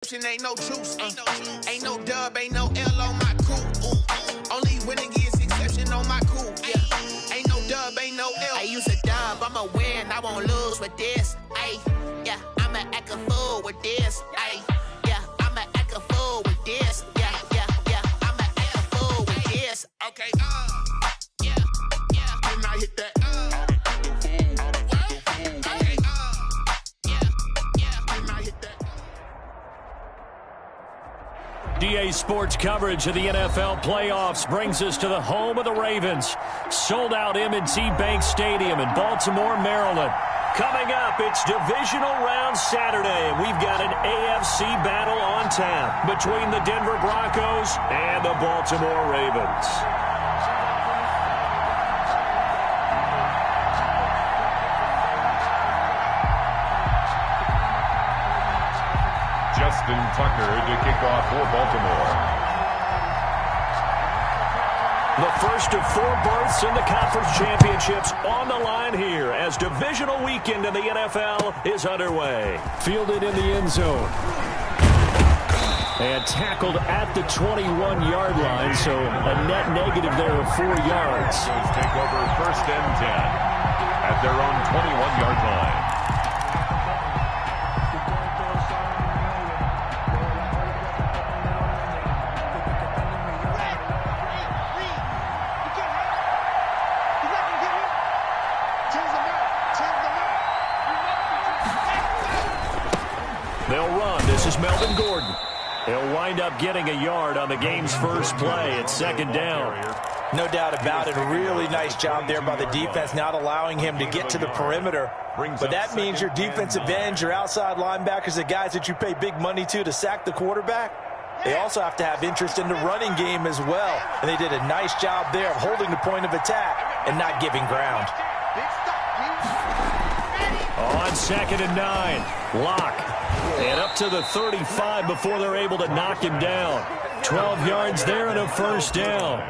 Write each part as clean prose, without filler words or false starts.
Ain't no juice, ain't no dub, ain't no L on my coupe. Only winning is exception on my coupe. Yeah, ain't no dub, ain't no L. I use a dub, I'ma win, I won't lose with this. Ay, yeah, I'ma act a fool with this. Ay, yeah, I'ma act a fool with this. Yeah, I'ma act a fool with this. Okay, yeah, can I hit that? DA Sports coverage of the NFL playoffs brings us to the home of the Ravens. Sold out M&T Bank Stadium in Baltimore, Maryland. Coming up, it's divisional round Saturday. We've got an AFC battle on tap between the Denver Broncos and the Baltimore Ravens. Justin Tucker to kick off for Baltimore. The first of 4 berths in the conference championships on the line here as divisional weekend in the NFL is underway. Fielded in the end zone. And tackled at the 21-yard line, so a net negative there of 4 yards. Take over 1st and 10 at their own 21-yard line. They'll run. This is Melvin Gordon. He'll wind up getting a yard on the game's first play at 2nd down. No doubt about it. A really nice job there by the defense, not allowing him to get to the perimeter. But that means your defensive ends, your outside linebackers, the guys that you pay big money to sack the quarterback, they also have to have interest in the running game as well. And they did a nice job there of holding the point of attack and not giving ground. On 2nd and 9, Locke. And up to the 35 before they're able to knock him down. 12 yards there and a 1st down.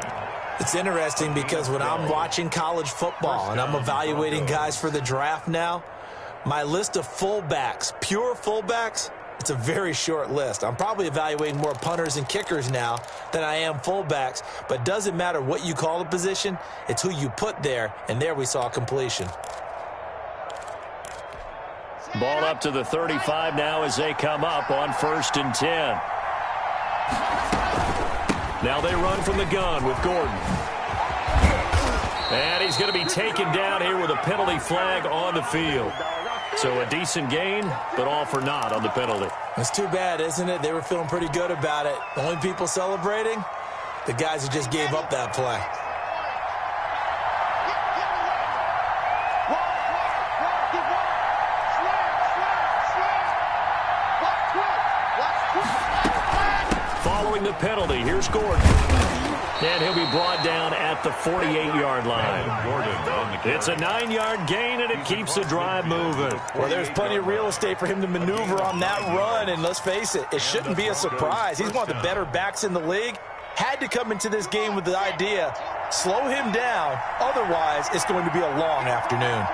It's interesting because when I'm watching college football and I'm evaluating guys for the draft now, my list of fullbacks, pure fullbacks, it's a very short list. I'm probably evaluating more punters and kickers now than I am fullbacks, but it doesn't matter what you call the position, it's who you put there, and there we saw completion. Ball up to the 35 now as they come up on 1st and 10. Now they run from the gun with Gordon. And he's going to be taken down here with a penalty flag on the field. So a decent gain, but all for naught on the penalty. It's too bad, isn't it? They were feeling pretty good about it. The only people celebrating, the guys who just gave up that play. Following the penalty, here's Gordon. And he'll be brought down at the 48-yard line. It's a 9-yard gain, and it keeps the drive moving. Well, there's plenty of real estate for him to maneuver on that run, and let's face it, it shouldn't be a surprise. He's one of the better backs in the league. Had to come into this game with the idea, slow him down, otherwise it's going to be a long afternoon.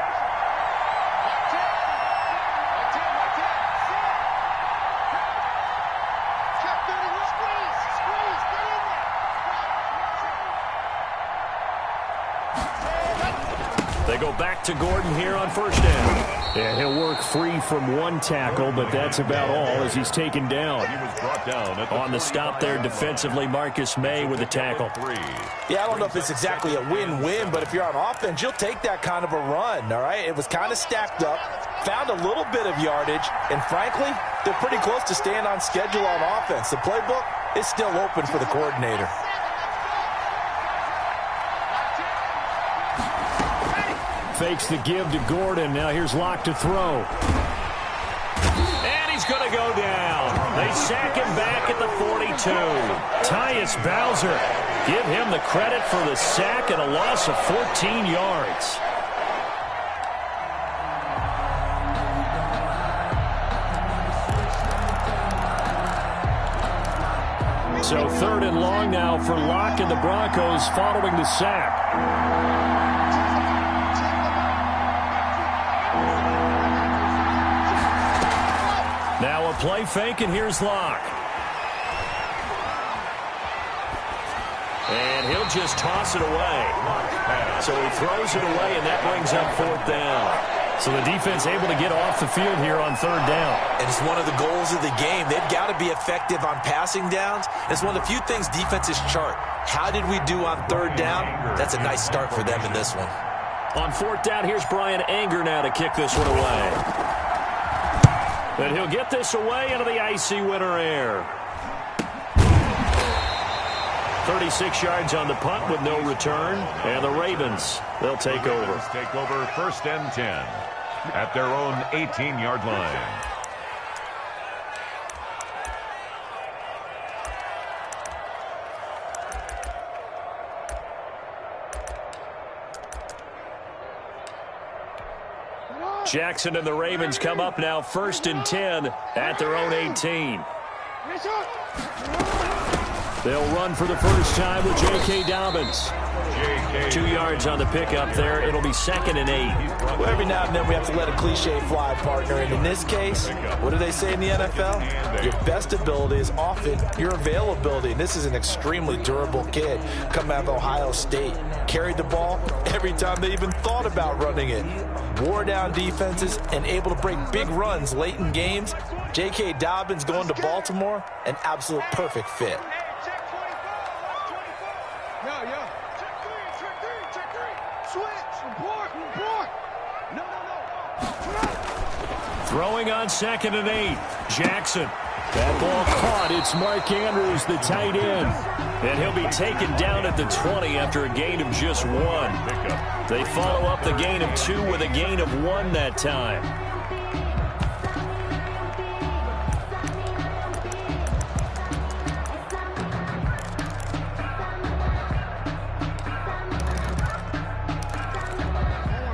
They go back to Gordon here on 1st down. And he'll work free from 1 tackle, but that's about all as he's taken down. He was brought down at on the stop there defensively, Marcus May with a tackle. Yeah, I don't know if it's exactly a win-win, but if you're on offense, you'll take that kind of a run, all right? It was kind of stacked up, found a little bit of yardage, and frankly, they're pretty close to staying on schedule on offense. The playbook is still open for the coordinator. Fakes the give to Gordon. Now here's Locke to throw. And he's going to go down. They sack him back at the 42. Tyus Bowser. Give him the credit for the sack and a loss of 14 yards. So 3rd and long now for Locke and the Broncos following the sack. Now a play fake, and here's Locke. And he'll just toss it away. So he throws it away, and that brings up 4th down. So the defense able to get off the field here on 3rd down. And it's one of the goals of the game. They've got to be effective on passing downs. It's one of the few things defenses chart. How did we do on 3rd down? That's a nice start for them in this one. On 4th down, here's Brian Anger now to kick this one away. And he'll get this away into the icy winter air. 36 yards on the punt with no return. And the Ravens, they'll take over. Take over 1st and 10 at their own 18-yard line. Jackson and the Ravens come up now 1st and 10 at their own 18. They'll run for the first time with J.K. Dobbins. 2 yards on the pickup there. It'll be 2nd and 8. Well, every now and then we have to let a cliche fly, partner. And in this case, what do they say in the NFL? Your best ability is often your availability. And this is an extremely durable kid coming out of Ohio State. Carried the ball every time they even thought about running it. Wore down defenses and able to break big runs late in games. J.K. Dobbins going to Baltimore, an absolute perfect fit. Throwing on 2nd and 8. Jackson. That ball caught. It's Mark Andrews, the tight end. And he'll be taken down at the 20 after a gain of just 1. They follow up the gain of 2 with a gain of 1 that time.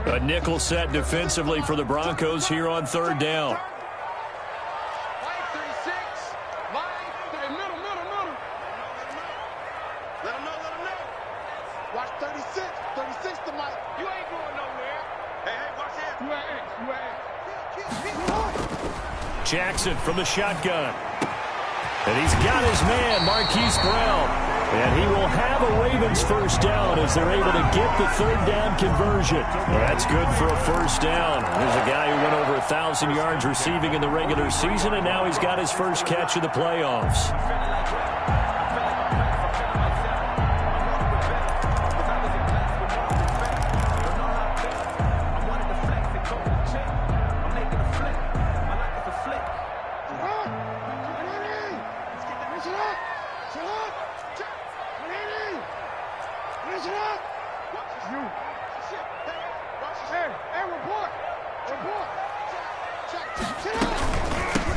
A nickel set defensively for the Broncos here on 3rd down. Watch 36. 36 to Mike. You ain't going nowhere. Hey, watch it. Jackson from the shotgun. And he's got his man, Marquise Brown. And he will have a Ravens first down as they're able to get the 3rd down conversion. Well, that's good for a first down. There's a guy who went over 1,000 yards receiving in the regular season, and now he's got his first catch of the playoffs.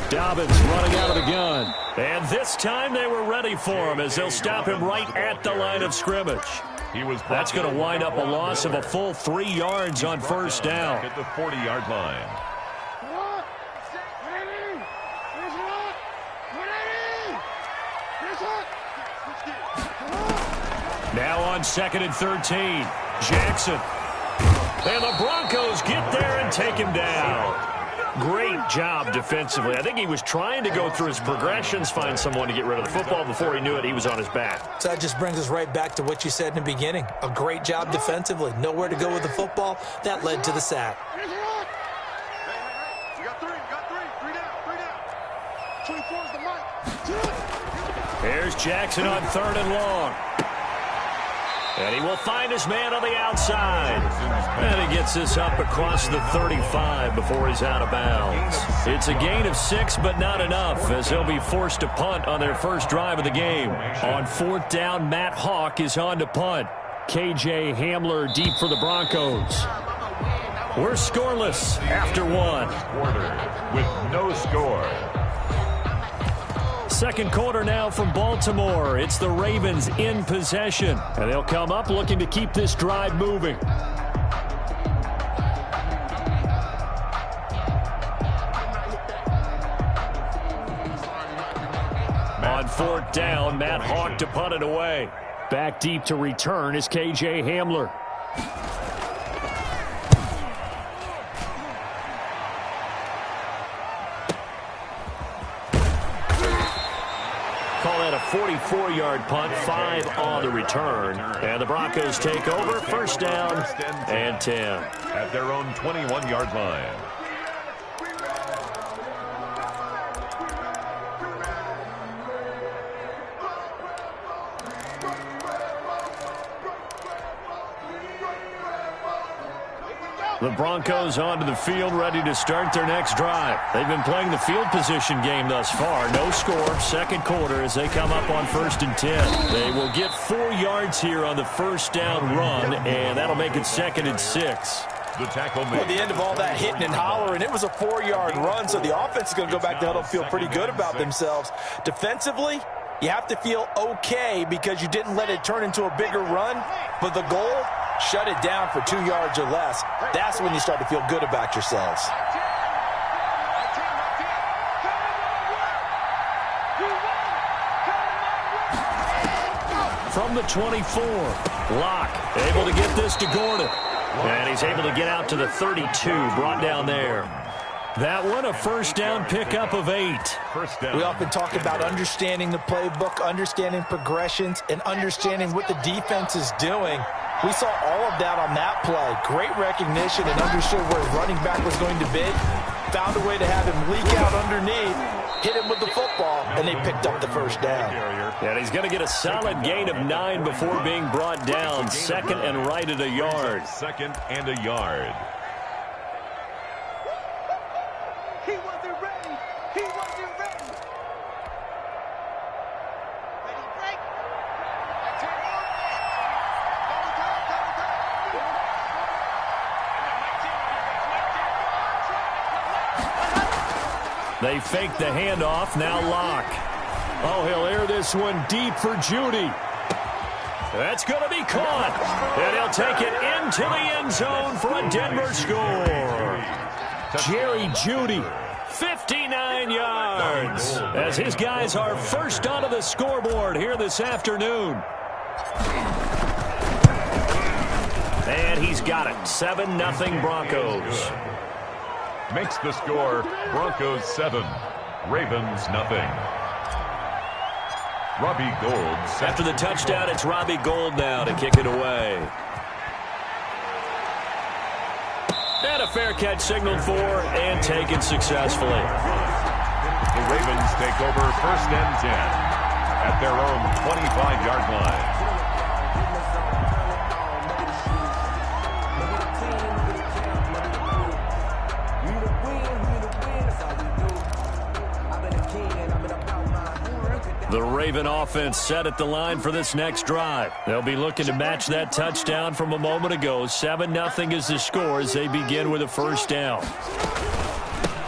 Dobbins running out of the gun. And this time they were ready for him as they'll stop him right at the line of scrimmage. That's going to wind up a loss of a full 3 yards on first down. At the 40-yard line. Now on 2nd and 13. Jackson. And the Broncos get there and take him down. Great job defensively. I think he was trying to go through his progressions, find someone to get rid of the football. Before he knew it, he was on his back. So that just brings us right back to what you said in the beginning. A great job defensively. Nowhere to go with the football. That led to the sack. You got three. Three down. 24 is the mic. Here's Jackson on 3rd and long. And he will find his man on the outside. And he gets this up across the 35 before he's out of bounds. It's a gain of 6, but not enough, as they'll be forced to punt on their first drive of the game. On 4th down, Matt Hawk is on to punt. KJ Hamler deep for the Broncos. We're scoreless after 1. Quarter with no score. Second quarter now from Baltimore. It's the Ravens in possession. And they'll come up looking to keep this drive moving. On 4th down, Matt Hawk to punt it away. Back deep to return is KJ Hamler. Call that a 44-yard punt, 5 on the return. And the Broncos take over, first down and 10. At their own 21-yard line. The Broncos onto the field, ready to start their next drive. They've been playing the field position game thus far. No score, second quarter as they come up on 1st and 10. They will get 4 yards here on the first down run, and that'll make it 2nd and 6. The tackle made. At the end of all that hitting and hollering, it was a 4-yard run, so the offense is going to go back to huddle, feel pretty good about themselves. Defensively, you have to feel okay because you didn't let it turn into a bigger run, but the goal, shut it down for 2 yards or less. That's when you start to feel good about yourselves. From the 24, Locke able to get this to Gordon. And he's able to get out to the 32, brought down there. That one, a first down pickup of 8. First down. We often talk about understanding the playbook, understanding progressions, and understanding what the defense is doing. We saw all of that on that play. Great recognition and understood where his running back was going to be. Found a way to have him leak out underneath, hit him with the football, and they picked up the first down. And he's going to get a solid gain of 9 before being brought down. 2nd and right at a yard. 2nd and a yard. He wasn't ready. He wasn't ready. Ready, break. That's it. They fake the handoff. Now Locke. Oh, he'll air this one deep for Judy. That's going to be caught. And he'll take it into the end zone for a Denver score. Jerry Judy, 59 yards, as his guys are first onto the scoreboard here this afternoon. And he's got it. 7-0 Broncos. Makes the score Broncos 7, Ravens nothing. Robbie Gould. After the touchdown, it's Robbie Gould now to kick it away. And a fair catch signaled for and taken successfully. The Ravens take over 1st and 10 at their own 25-yard line. The Raven offense set at the line for this next drive. They'll be looking to match that touchdown from a moment ago. 7-0 is the score as they begin with a first down.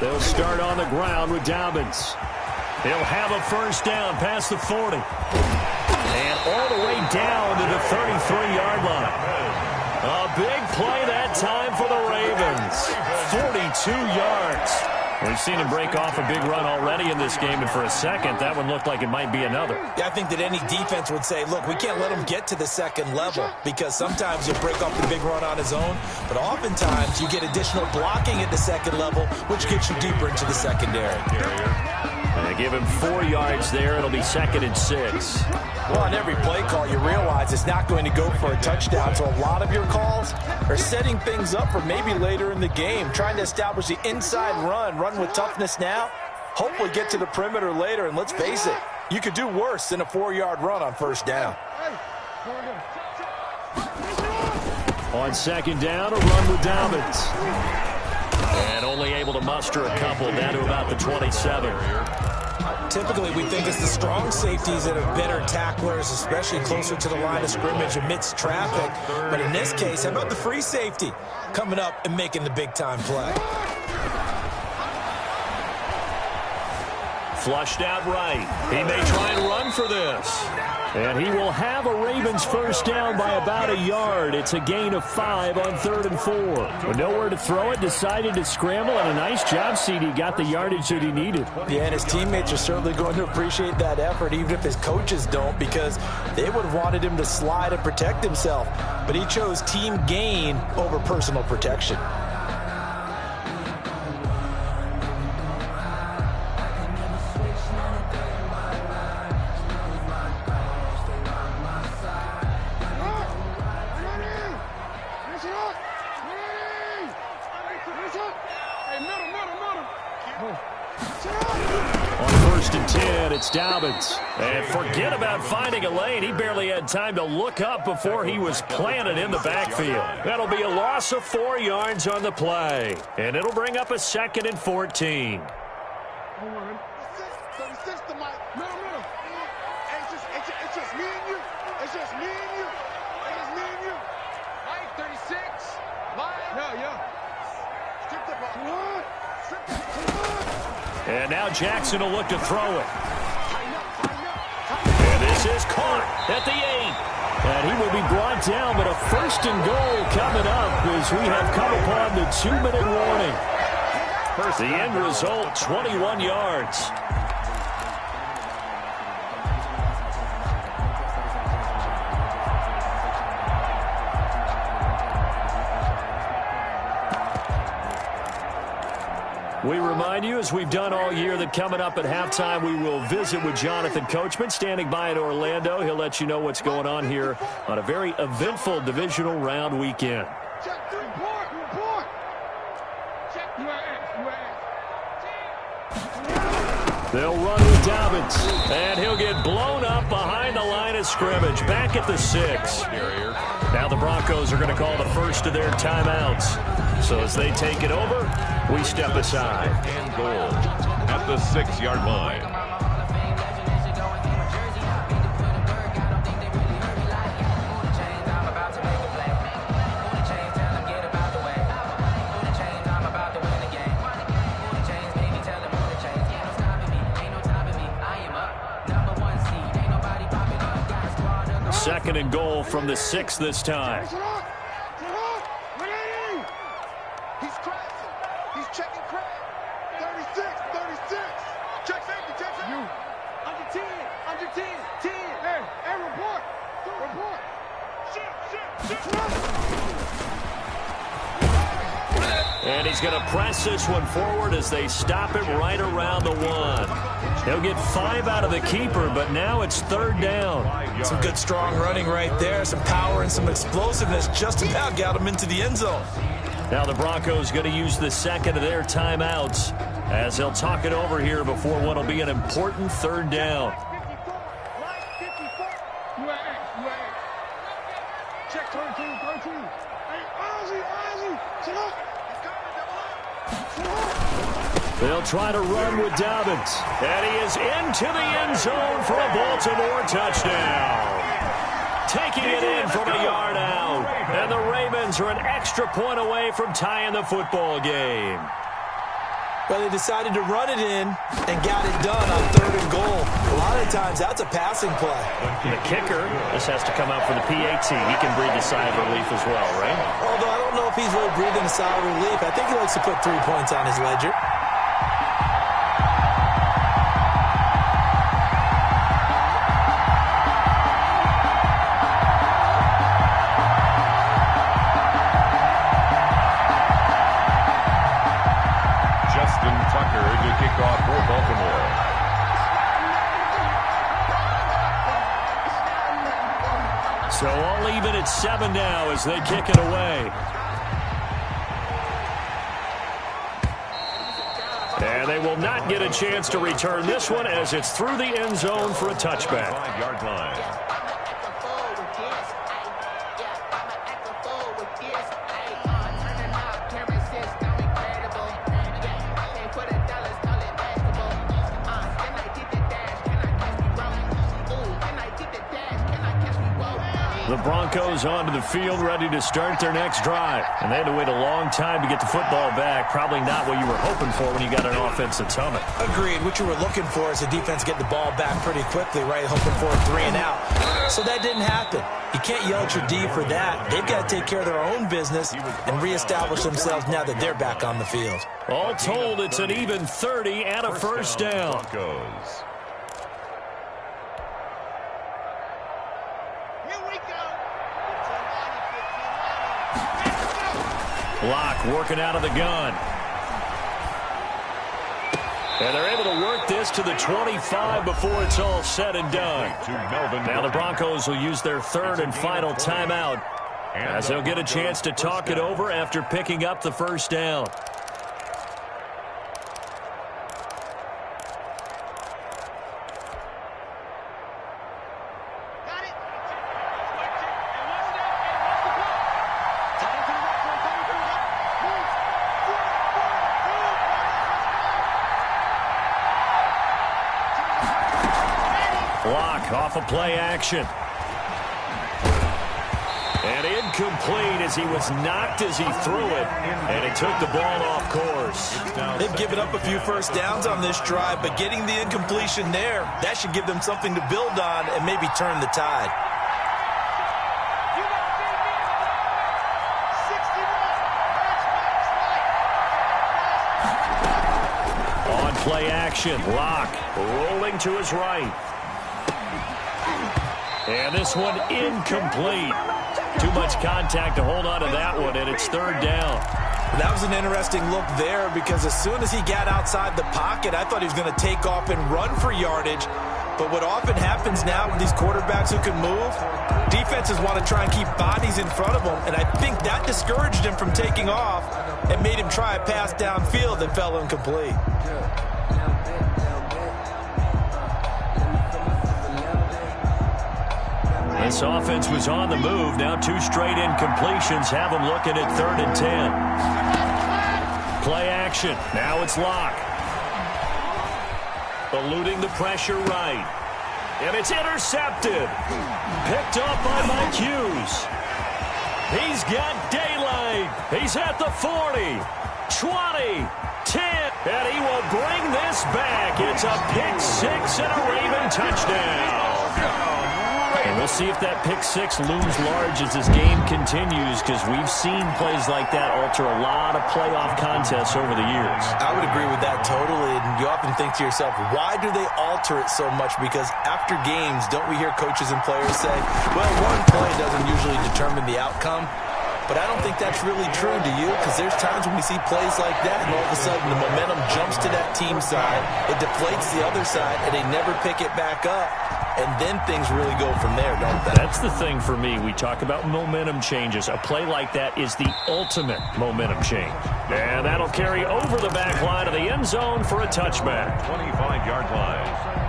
They'll start on the ground with Dobbins. He'll have a first down past the 40. And all the way down to the 33-yard line. A big play that time for the Ravens. 42 yards. We've seen him break off a big run already in this game, and for a second, that one looked like it might be another. Yeah, I think that any defense would say, look, we can't let him get to the second level because sometimes he'll break off the big run on his own, but oftentimes you get additional blocking at the second level, which gets you deeper into the secondary. They give him 4 yards there. It'll be 2nd and 6. Well, on every play call, you realize it's not going to go for a touchdown, so a lot of your calls are setting things up for maybe later in the game, trying to establish the inside run with toughness now, hopefully get to the perimeter later, and let's face it, you could do worse than a 4-yard run on first down. On 2nd down, a run with Dobbins. And only able to muster a couple down to about the 27. Typically, we think it's the strong safeties that are better tacklers, especially closer to the line of scrimmage amidst traffic. But in this case, how about the free safety coming up and making the big-time play? Flushed out right. He may try and run for this. And he will have a Ravens first down by about a yard. It's a gain of 5 on 3rd and 4. With nowhere to throw it, decided to scramble, and a nice job, CD. Got the yardage that he needed. Yeah, and his teammates are certainly going to appreciate that effort, even if his coaches don't, because they would have wanted him to slide and protect himself. But he chose team gain over personal protection. it's Dobbins. And forget about finding a lane. He barely had time to look up before he was planted in the backfield. That'll be a loss of 4 yards on the play. And it'll bring up a 2nd and 14. Hold on. 36 to Mike. No. It's just me and you. It's just me and you. It's just me and you. Mike, 36. Mike. Yeah. Strip the ball. Strip the ball. And now Jackson will look to throw it. And this is caught at the 8. And he will be brought down, but a 1st and goal coming up as we have come upon the 2-minute warning. The end result, 21 yards. We remind you, as we've done all year, that coming up at halftime, we will visit with Jonathan Coachman, standing by in Orlando. He'll let you know what's going on here on a very eventful divisional round weekend. Check the report. Check They'll run with Dobbins, and he'll get blown up behind the line of scrimmage, back at the 6. Now the Broncos are going to call the first of their timeouts. So as they take it over, we step aside. And goal at the 6-yard line. Second and goal from the 6 this time. He's crashing. He's checking crack. 36. Check safety. You. Under 10. 10. Hey, report. Shit. And he's going to press this one forward as they stop it right around the 1. He'll get 5 out of the keeper, but now it's 3rd down. Some good strong running right there. Some power and some explosiveness just about got him into the end zone. Now the Broncos going to use the 2nd of their timeouts as they'll talk it over here before what will be an important 3rd down. Check 13. Hey, Ozzy. They'll try to run with Dobbins. And he is into the end zone for a Baltimore touchdown. Taking it in from a yard out. And the Ravens are an extra point away from tying the football game. Well, they decided to run it in and got it done on 3rd and goal. A lot of times, that's a passing play. The kicker, this has to come out for the PAT. He can breathe a sigh of relief as well, right? Although I don't know if he's really breathing a sigh of relief. I think he likes to put 3 points on his ledger. So all even at 7 now as they kick it away. And they will not get a chance to return this one as it's through the end zone for a touchback. 5-yard line. The Broncos onto the field, ready to start their next drive. And they had to wait a long time to get the football back. Probably not what you were hoping for when you got an offense that's humming. Agreed. What you were looking for is the defense getting the ball back pretty quickly, right? Hoping for a 3 and out. So that didn't happen. You can't yell at your D for that. They've got to take care of their own business and reestablish themselves now that they're back on the field. All told, it's an even 30 and a first down. Broncos. Block working out of the gun. And they're able to work this to the 25 before it's all said and done. Now the Broncos will use their 3rd and final timeout as they'll get a chance to talk it over after picking up the first down. Lock off a play action. And incomplete as he was knocked as he threw it, and he took the ball off course. They've given up a few first downs on this drive, but getting the incompletion there, that should give them something to build on and maybe turn the tide. On play action, Lock rolling to his right. And this one incomplete. Too much contact to hold on to that one, and it's third down. That was an interesting look there because as soon as he got outside the pocket, I thought he was going to take off and run for yardage. But what often happens now with these quarterbacks who can move, defenses want to try and keep bodies in front of them, and I think that discouraged him from taking off and made him try a pass downfield that fell incomplete. This offense was on the move. Now 2 straight incompletions have them looking at 3rd and 10. Play action. Now it's Lock. Eluding the pressure right. And it's intercepted. Picked up by Mike Hughes. He's got daylight. He's at the 40, 20, 10. And he will bring this back. It's a pick 6 and a Raven touchdown. And we'll see if that pick 6 looms large as this game continues, because we've seen plays like that alter a lot of playoff contests over the years. I would agree with that totally, and you often think to yourself, why do they alter it so much? Because after games, don't we hear coaches and players say, well, one play doesn't usually determine the outcome? But I don't think that's really true, do you? Because there's times when we see plays like that, and all of a sudden the momentum jumps to that team side, it deflates the other side, and they never pick it back up. And then things really go from there, don't they? That's the thing for me. We talk about momentum changes. A play like that is the ultimate momentum change. And that'll carry over the back line of the end zone for a touchback. 25-yard line.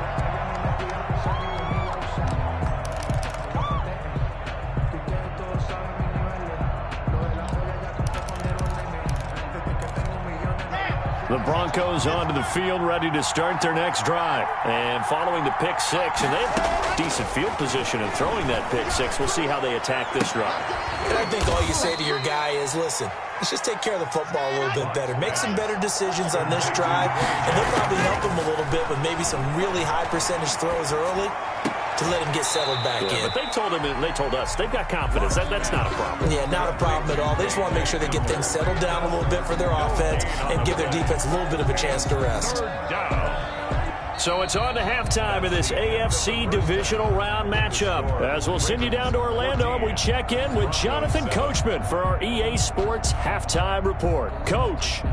The Broncos onto the field, ready to start their next drive. And following the pick 6, and they have decent field position in throwing that pick 6. We'll see how they attack this drive. And I think all you say to your guy is, listen, let's just take care of the football a little bit better. Make some better decisions on this drive, and they'll probably help him a little bit with maybe some really high percentage throws early to let him get settled back in. But they told him, and they told us, they've got confidence. That's not a problem. Yeah, not a problem at all. They just want to make sure they get things settled down a little bit for their offense and give their defense a little bit of a chance to rest. So it's on to halftime of this AFC divisional round matchup. As we'll send you down to Orlando, and we check in with Jonathan Coachman for our EA Sports Halftime Report. Coach.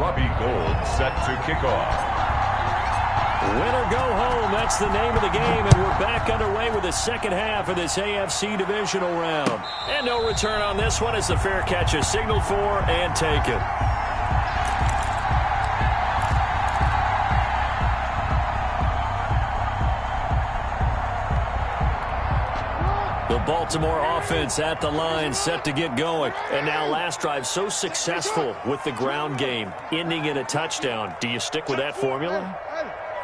Robbie Gould set to kick off. Win or go home, that's the name of the game, and we're back underway with the second half of this AFC divisional round. And no return on this one as the fair catch is signaled for and taken. The Baltimore offense at the line, set to get going. And now last drive so successful with the ground game, ending in a touchdown. Do you stick with that formula?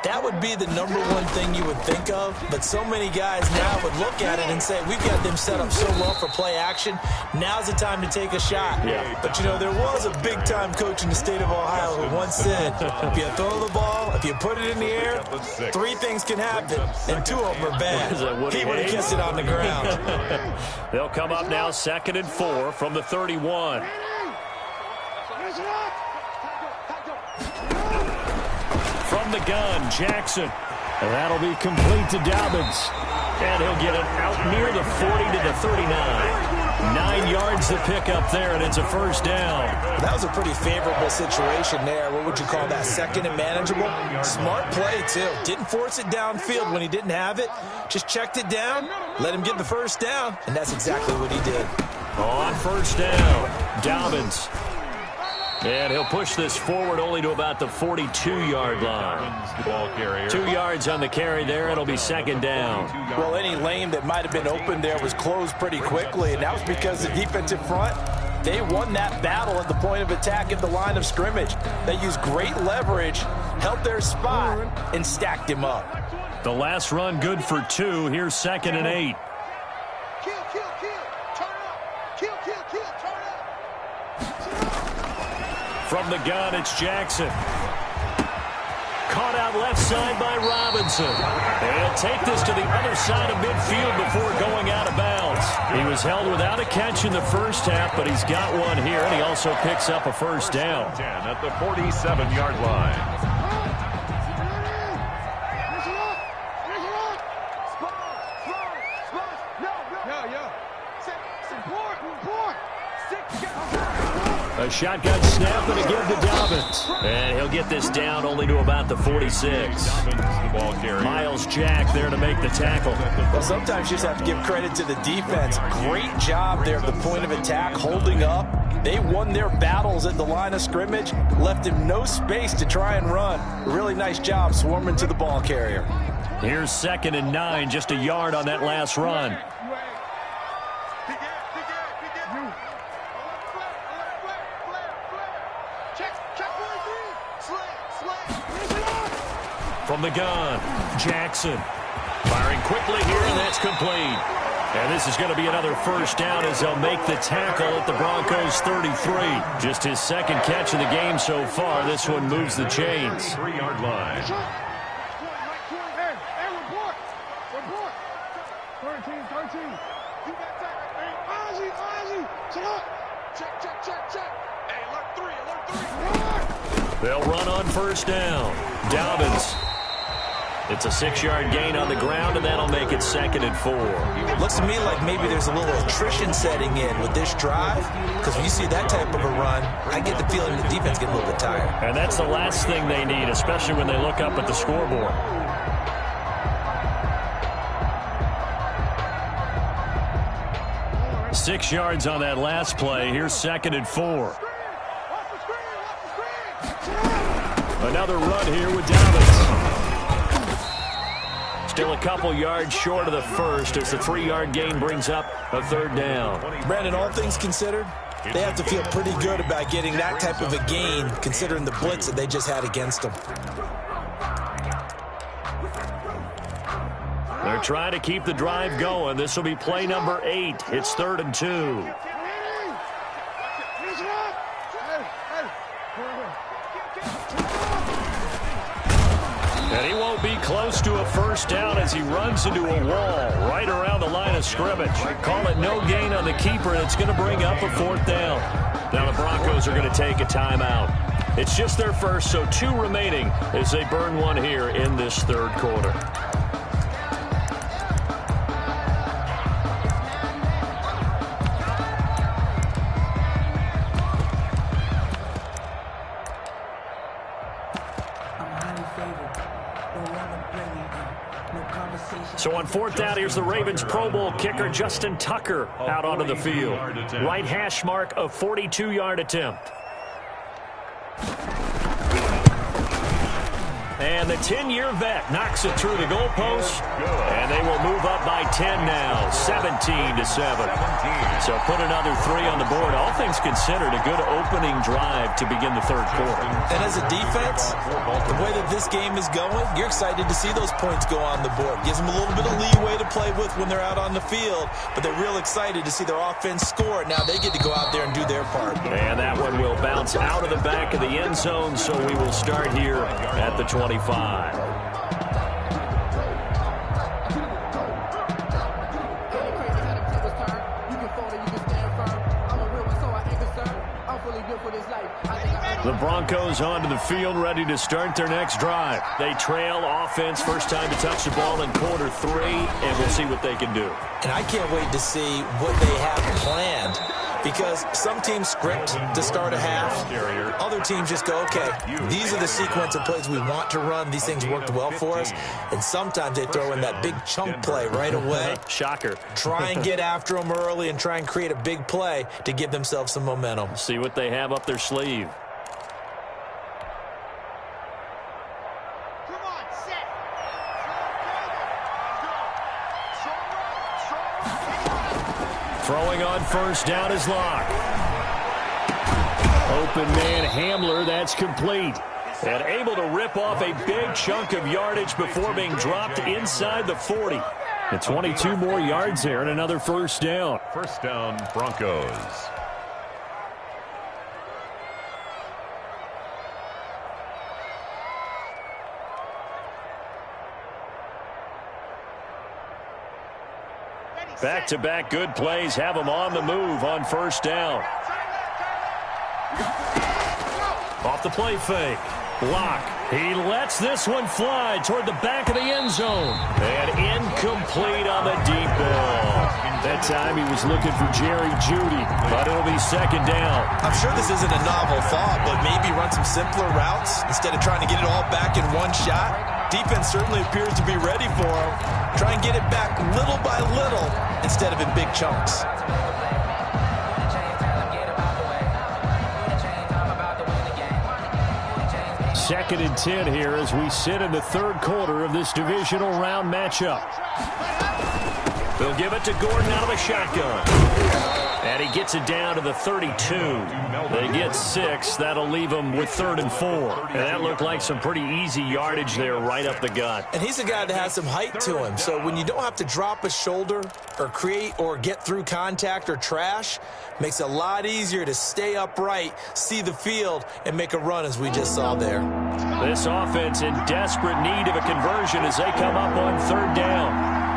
That would be the #1 thing you would think of, but so many guys now would look at it and say, we've got them set up so well for play action, now's the time to take a shot. Yeah. But, you know, there was a big-time coach in the state of Ohio who once said, if you throw the ball, if you put it in the air, 3 things can happen, and 2 of them are bad. He would have kissed it on the ground. They'll come up now 2nd and 4 from the 31. From the gun, Jackson. And that'll be complete to Dobbins. And he'll get it out near the 40 to the 39. 9 yards to pick up there, and it's a first down. That was a pretty favorable situation there. What would you call that? 2nd and manageable? Smart play, too. Didn't force it downfield when he didn't have it. Just checked it down, let him get the first down, and that's exactly what he did. On first down, Dobbins. And he'll push this forward only to about the 42-yard line. Ball carrier. 2 yards on the carry there. It'll be second down. Well, any lane that might have been open there was closed pretty quickly, and that was because the defensive front, They won that battle at the point of attack at the line of scrimmage. They used great leverage, held their spot, and stacked him up. The last run good for 2. Here's 2nd and 8. Kill, kill, kill. Turn up. Kill, kill, kill. Turn up. From the gun, it's Jackson. Caught out left side by Robinson. He'll take this to the other side of midfield before going out of bounds. He was held without a catch in the first half, but he's got one here, and he also picks up a first down. 10 at the 47-yard line. A shotgun snap and a give to Dobbins. And he'll get this down only to about the 46. Miles Jack there to make the tackle. Well, sometimes you just have to give credit to the defense. Great job there at the point of attack, holding up. They won their battles at the line of scrimmage, left him no space to try and run. Really nice job swarming to the ball carrier. Here's 2nd and 9, just a yard on that last run. From the gun, Jackson. Firing quickly here, and that's complete. And this is going to be another first down as they'll make the tackle at the Broncos' 33. Just his 2nd catch of the game so far. This one moves the chains. 3-yard line. Hey, report. 13. You got that. Hey, Ozzie. Shut up. Check. Hey, alert 3. They'll run on first down. Dobbins. It's a 6-yard gain on the ground, and that'll make it 2nd and 4. Looks to me like maybe there's a little attrition setting in with this drive, because when you see that type of a run, I get the feeling the defense gets a little bit tired. And that's the last thing they need, especially when they look up at the scoreboard. Six yards on that last play. Here's 2nd and 4. Another run here with Dobbins. Still a couple yards short of the first as the 3-yard gain brings up a 3rd down. Brandon, all things considered, they have to feel pretty good about getting that type of a gain considering the blitz that they just had against them. They're trying to keep the drive going. This will be play number 8. It's 3rd and 2. And he won't be close to a first down as he runs into a wall right around the line of scrimmage. Call it no gain on the keeper, and it's going to bring up a 4th down. Now the Broncos are going to take a timeout. It's just their first, so 2 remaining as they burn one here in this 3rd quarter. So on 4th down, here's the Ravens Pro Bowl kicker Justin Tucker out onto the field. Right hash mark, a 42-yard attempt. And the 10-year vet knocks it through the goalpost, and they will move up by 10 now, 17-7. So put another 3 on the board. All things considered, a good opening drive to begin the 3rd quarter. And as a defense, the way that this game is going, you're excited to see those points go on the board. Gives them a little bit of leeway to play with when they're out on the field, but they're real excited to see their offense score. Now they get to go out there and do their part. And that one will bounce out of the back of the end zone, so we will start here at the 25. The Broncos onto the field, ready to start their next drive. They trail offense, first time to touch the ball in quarter 3, and we'll see what they can do. And I can't wait to see what they have planned, because some teams script to start a half. Other teams just go, okay, these are the sequence of plays we want to run. These things worked well for us. And sometimes they throw in that big chunk play right away. Shocker. Try and get after them early and try and create a big play to give themselves some momentum. See what they have up their sleeve. Throwing on first down is Locke. Open man Hamler, that's complete. And able to rip off a big chunk of yardage before being dropped inside the 40. And 22 more yards there and another first down. First down, Broncos. Back-to-back good plays have them on the move on first down. Off the play fake. Lock. He lets this one fly toward the back of the end zone. And incomplete on the deep ball. That time he was looking for Jerry Jeudy, but it'll be second down. I'm sure this isn't a novel thought, but maybe run some simpler routes instead of trying to get it all back in one shot. Defense certainly appears to be ready for him. Try and get it back little by little instead of in big chunks. Second and 10 here as we sit in the third quarter of this divisional round matchup. They'll give it to Gordon out of the shotgun. And he gets it down to the 32. They get 6. That'll leave them with 3rd and 4. And that looked like some pretty easy yardage there right up the gut. And he's a guy that has some height to him. So when you don't have to drop a shoulder or create or get through contact or trash, makes it a lot easier to stay upright, see the field, and make a run as we just saw there. This offense in desperate need of a conversion as they come up on 3rd down.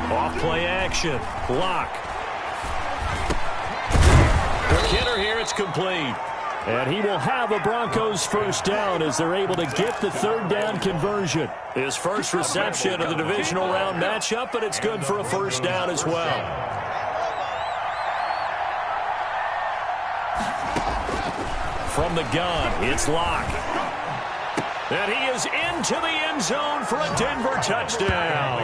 Off-play action. Lock. Kidder here, it's complete. And he will have a Broncos first down as they're able to get the 3rd down conversion. His first reception of the divisional round matchup, but it's good for a first down as well. From the gun, it's Lock. And he is into the end zone for a Denver touchdown.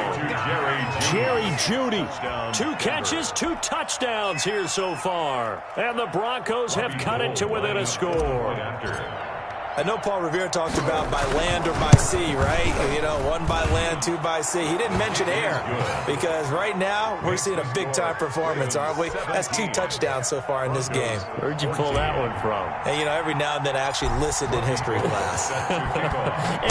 Jerry Jeudy. 2 catches, 2 touchdowns here so far. And the Broncos have cut it to within a score. I know Paul Revere talked about by land or by sea, right? You know, 1 by land, 2 by sea. He didn't mention air because right now we're seeing a big-time performance, aren't we? That's 2 touchdowns so far in this game. Where'd you pull that one from? And, you know, every now and then I actually listened in history class.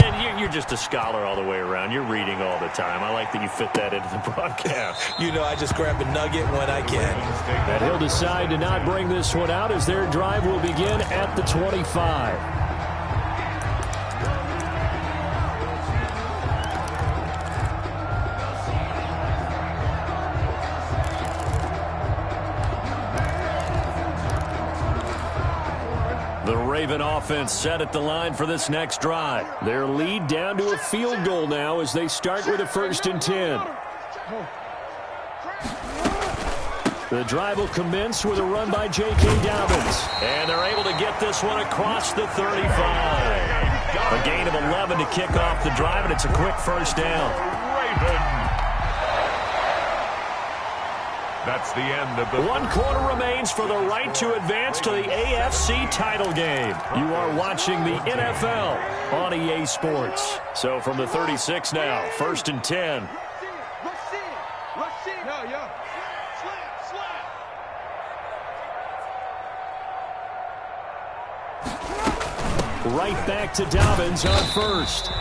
And you're just a scholar all the way around. You're reading all the time. I like that you fit that into the broadcast. You know, I just grab a nugget when I can. And he'll decide to not bring this one out as their drive will begin at the 25. The Raven offense set at the line for this next drive. Their lead down to a field goal now as they start with a 1st and 10. The drive will commence with a run by J.K. Dobbins. And they're able to get this one across the 35. A gain of 11 to kick off the drive, and it's a quick first down. Raven. That's the end of the... 1 quarter remains for the right to advance to the AFC title game. You are watching the NFL on EA Sports. So from the 36 now, 1st and 10. Right back to Dobbins on 1st.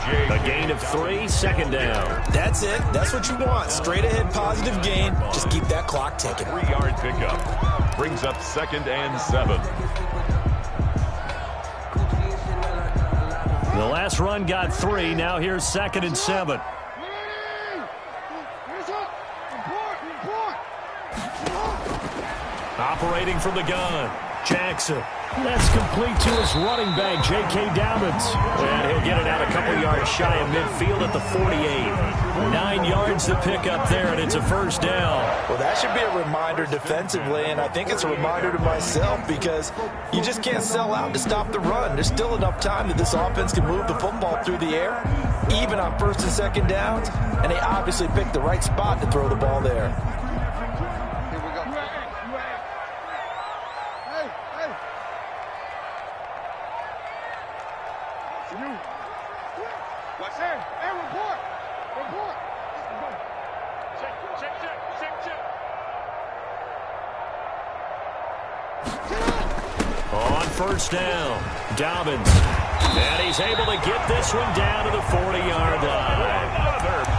A gain of 3, 2nd down. That's it. That's what you want. Straight ahead positive gain. Just keep that clock ticking. 3-yard pickup. Brings up 2nd and 7. The last run got 3. Now here's 2nd and 7. Operating from the gun. Jackson. That's complete to his running back, J.K. Dobbins. And he'll get it out a couple yards shy of midfield at the 48. 9 yards to pick up there, and it's a first down. Well, that should be a reminder defensively, and I think it's a reminder to myself because you just can't sell out to stop the run. There's still enough time that this offense can move the football through the air, even on 1st and 2nd downs, and they obviously picked the right spot to throw the ball there. first down. Dobbins. And he's able to get this one down to the 40-yard line.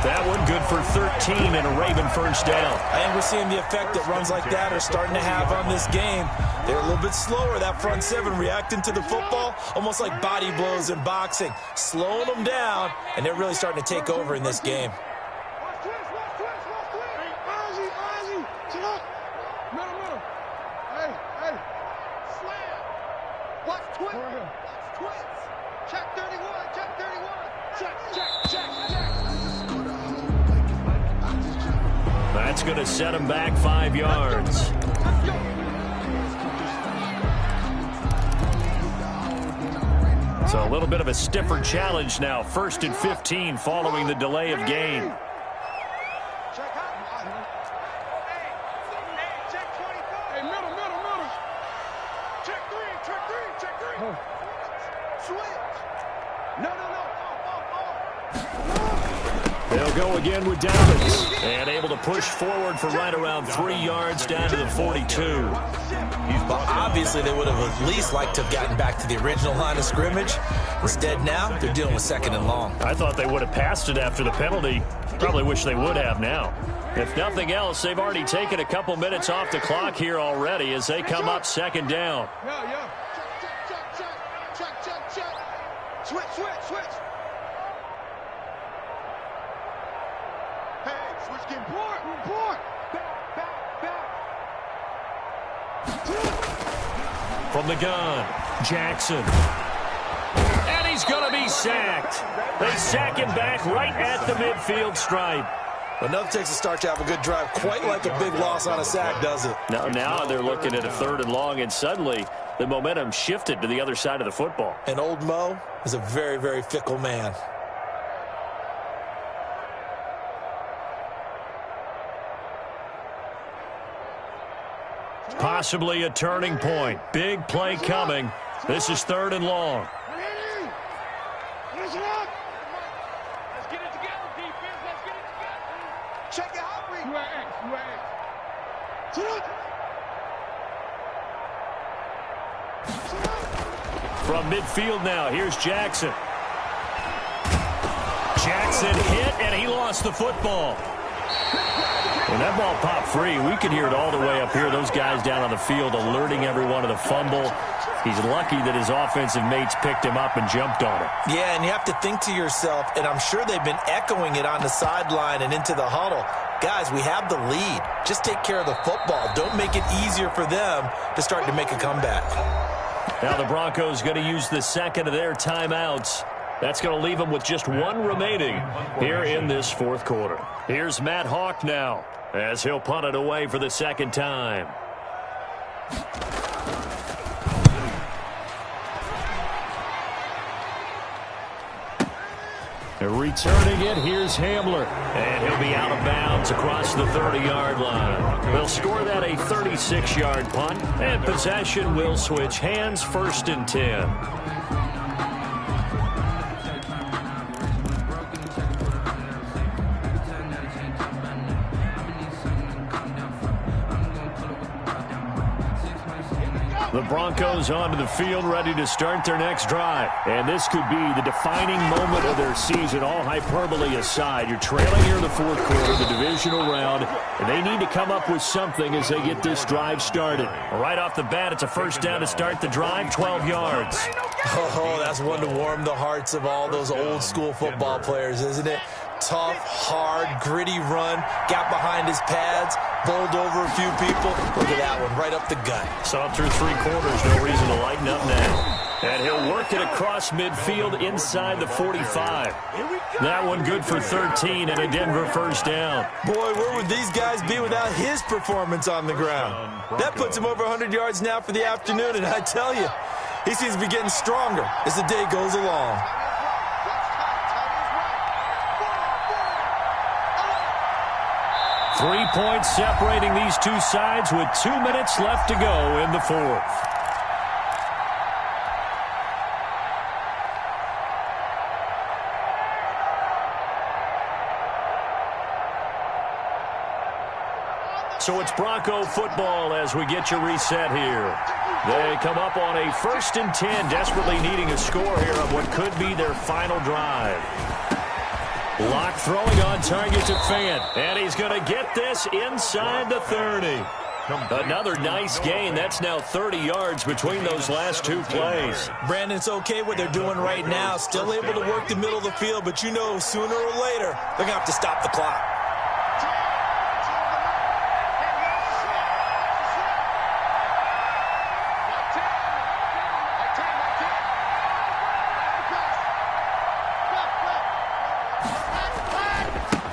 That one good for 13 and a Raven first down. I think we're seeing the effect that runs like that are starting to have on this game. They're a little bit slower, that front seven, reacting to the football, almost like body blows in boxing, slowing them down, and they're really starting to take over in this game. That's going to set him back 5 yards. So a little bit of a stiffer challenge now. 1st and 15 following the delay of game. They'll go again with Dobbins. And able to push forward for right around 3 yards down to the 42. Well, obviously they would have at least liked to have gotten back to the original line of scrimmage. Instead now, they're dealing with 2nd and long. I thought they would have passed it after the penalty. Probably wish they would have now. If nothing else, they've already taken a couple minutes off the clock here already as they come up 2nd down. Switch. Hey, switch getting report. Back. From the gun, Jackson. And he's going to be sacked. They sack him back right at the midfield stripe. Enough takes a start to have a good drive, quite like a big loss on a sack, does it? Now they're looking at a 3rd and long, and suddenly the momentum shifted to the other side of the football. And old Mo is a very, very fickle man. Possibly a turning point. Big play coming. This is 3rd and long. Let's get it together, defense. Let's get it together. Check it out, Reed. From midfield now, here's Jackson. Jackson hit, and he lost the football. When that ball popped free, we could hear it all the way up here. Those guys down on the field alerting everyone of the fumble. He's lucky that his offensive mates picked him up and jumped on it. Yeah, and you have to think to yourself, and I'm sure they've been echoing it on the sideline and into the huddle. Guys, we have the lead. Just take care of the football. Don't make it easier for them to start to make a comeback. Now the Broncos going to use the 2nd of their timeouts. That's going to leave them with just 1 remaining here in this 4th quarter. Here's Matt Hawk now as he'll punt it away for the 2nd time. Returning it, here's Hamler. And he'll be out of bounds across the 30-yard line. They'll score that a 36-yard punt, and possession will switch hands, 1st and 10. The Broncos onto the field, ready to start their next drive. And this could be the defining moment of their season, all hyperbole aside. You're trailing here in the 4th quarter, the divisional round, and they need to come up with something as they get this drive started. Right off the bat, it's a 1st down to start the drive, 12 yards. Oh, that's one to warm the hearts of all those old-school football players, isn't it? Tough, hard, gritty run, got behind his pads, bowled over a few people. Look at that one, right up the gut. Saw through 3 quarters, no reason to lighten up now. And he'll work it across midfield inside the 45. That one good for 13 and a Denver 1st down. Boy, where would these guys be without his performance on the ground? That puts him over 100 yards now for the afternoon, and I tell you, he seems to be getting stronger as the day goes along. 3 points separating these two sides with 2 minutes left to go in the 4th. So it's Bronco football as we get you reset here. They come up on a 1st and 10, desperately needing a score here of what could be their final drive. Locke throwing on target to Fant, and he's going to get this inside the 30. Another nice gain. That's now 30 yards between those last two plays. Brandon, it's okay what they're doing right now. Still able to work the middle of the field, but you know sooner or later they're going to have to stop the clock.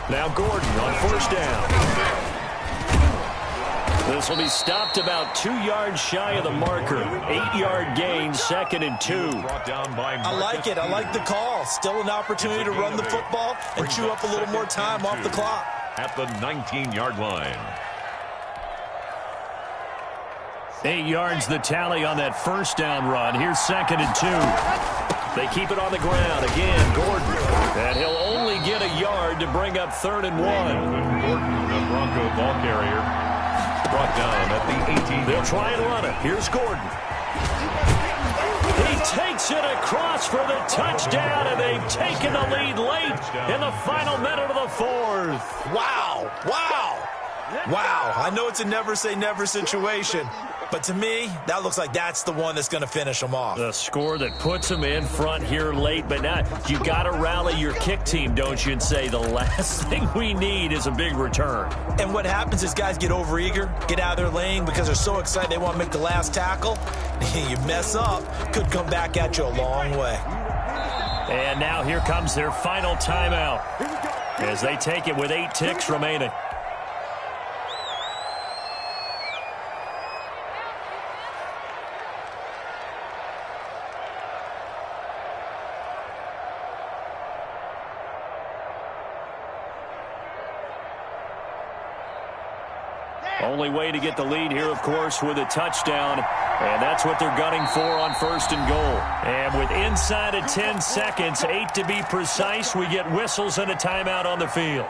Now Gordon on 1st down. This will be stopped about 2 yards shy of the marker. 8-yard gain, 2nd and 2. I like it. I like the call. Still an opportunity to run the football and chew up a little more time off the clock. At the 19-yard line. 8 yards the tally on that 1st down run. Here's 2nd and 2. They keep it on the ground. Again, Gordon. And he'll only get a yard to bring up 3rd and 1. Gordon, the Bronco ball carrier. Brought down at the 18. They'll try and run it. Here's Gordon. He takes it across for the touchdown, and they've taken the lead late in the final minute of the 4th. Wow. Wow. Wow. I know it's a never say never situation, but to me, that looks like that's the one that's going to finish them off. The score that puts them in front here late, but now you got to rally your kick team, don't you, and say the last thing we need is a big return. And what happens is guys get overeager, get out of their lane because they're so excited they want to make the last tackle. You mess up, could come back at you a long way. And now here comes their final timeout as they take it with 8 ticks remaining. Only way to get the lead here, of course, with a touchdown. And that's what they're gunning for on 1st and goal. And with inside of 10 seconds, 8 to be precise, we get whistles and a timeout on the field.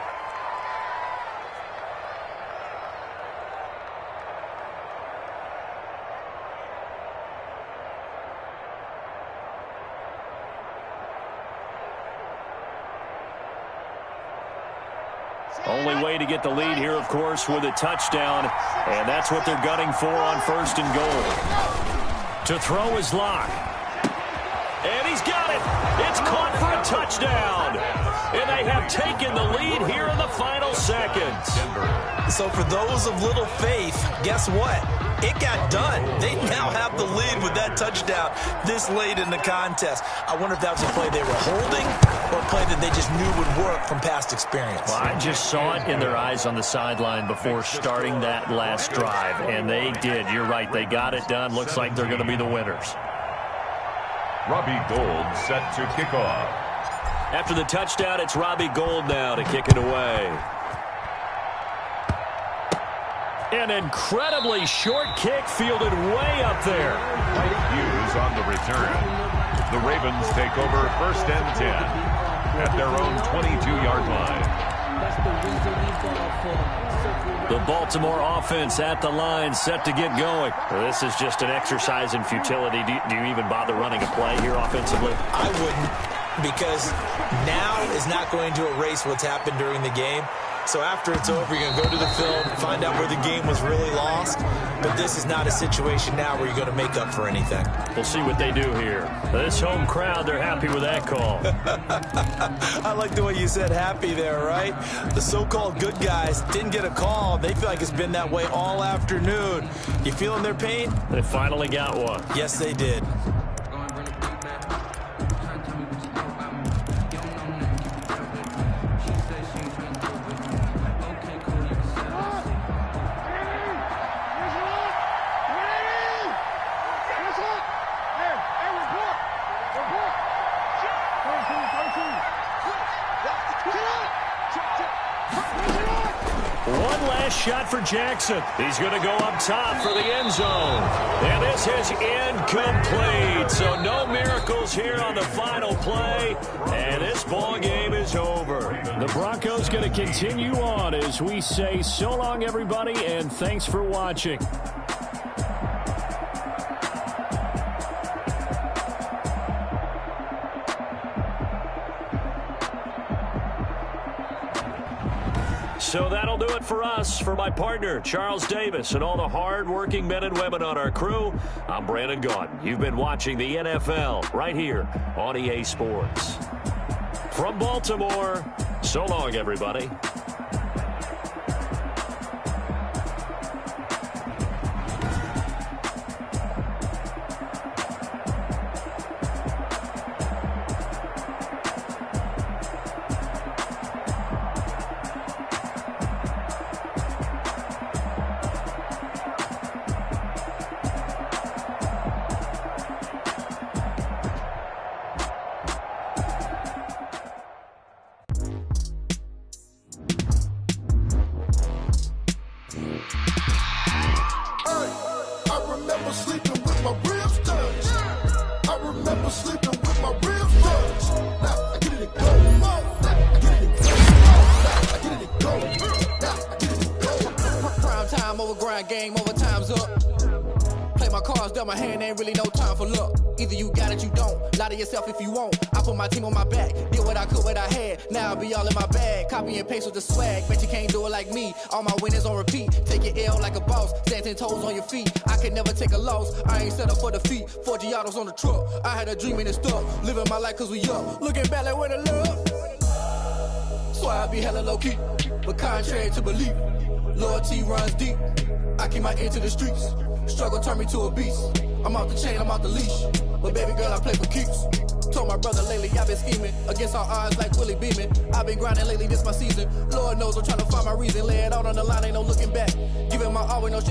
Only way to get the lead here, of course, with a touchdown. And that's what they're gunning for on 1st and goal. To throw is Locke. And he's got it. It's caught for a touchdown. And they have taken the lead here in the final seconds. So for those of little faith, guess what? It got done. They now have the lead with that touchdown this late in the contest. I wonder if that was a play they were holding or a play that they just knew would work from past experience. Well, I just saw it in their eyes on the sideline before starting that last drive, and they did. You're right. They got it done. Looks like they're going to be the winners. Robbie Gould set to kick off. After the touchdown, it's Robbie Gould now to kick it away. An incredibly short kick fielded way up there. Hughes on the return. The Ravens take over 1st and 10 at their own 22-yard line. The Baltimore offense at the line, set to get going. Well, this is just an exercise in futility. Do you even bother running a play here offensively? I wouldn't, because now is not going to erase what's happened during the game. So after it's over, you're going to go to the film, find out where the game was really lost. But this is not a situation now where you're going to make up for anything. We'll see what they do here. This home crowd, they're happy with that call. I like the way you said happy there, right? The so-called good guys didn't get a call. They feel like it's been that way all afternoon. You feeling their pain? They finally got one. Yes, they did. Shot for Jackson. He's going to go up top for the end zone. And this is incomplete. So no miracle circles here on the final play, and this ball game is over. The Broncos going to continue on as we say so long, everybody, and thanks for watching. So that'll do it for us. For my partner, Charles Davis, and all the hard-working men and women on our crew, I'm Brandon Gaudin. You've been watching the NFL right here on EA Sports. From Baltimore, so long, everybody. Game over, time's up. Play my cards, dealt my hand, ain't really no time for luck. Either you got it, you don't. Lie to yourself if you won't. I put my team on my back, did what I could, what I had. Now I'll be all in my bag. Copy and paste with the swag. Bet you can't do it like me. All my winners on repeat. Take your L like a boss. Stand 10 toes on your feet. I can never take a loss. I ain't set up for defeat. 4 Giottos on the truck. I had a dream and it stuck. Living my life cause we up. Looking back like where the love. So I be hella low key. But contrary to belief, loyalty runs deep. I keep my ear to the streets. Struggle turned me to a beast. I'm off the chain, I'm off the leash. But baby girl, I play for keeps. Told my brother lately, I've been scheming. Against all odds like Willie Beeman. I've been grinding lately, this my season. Lord knows I'm trying to find my reason. Lay it out on the line, ain't no looking back. Giving my all with no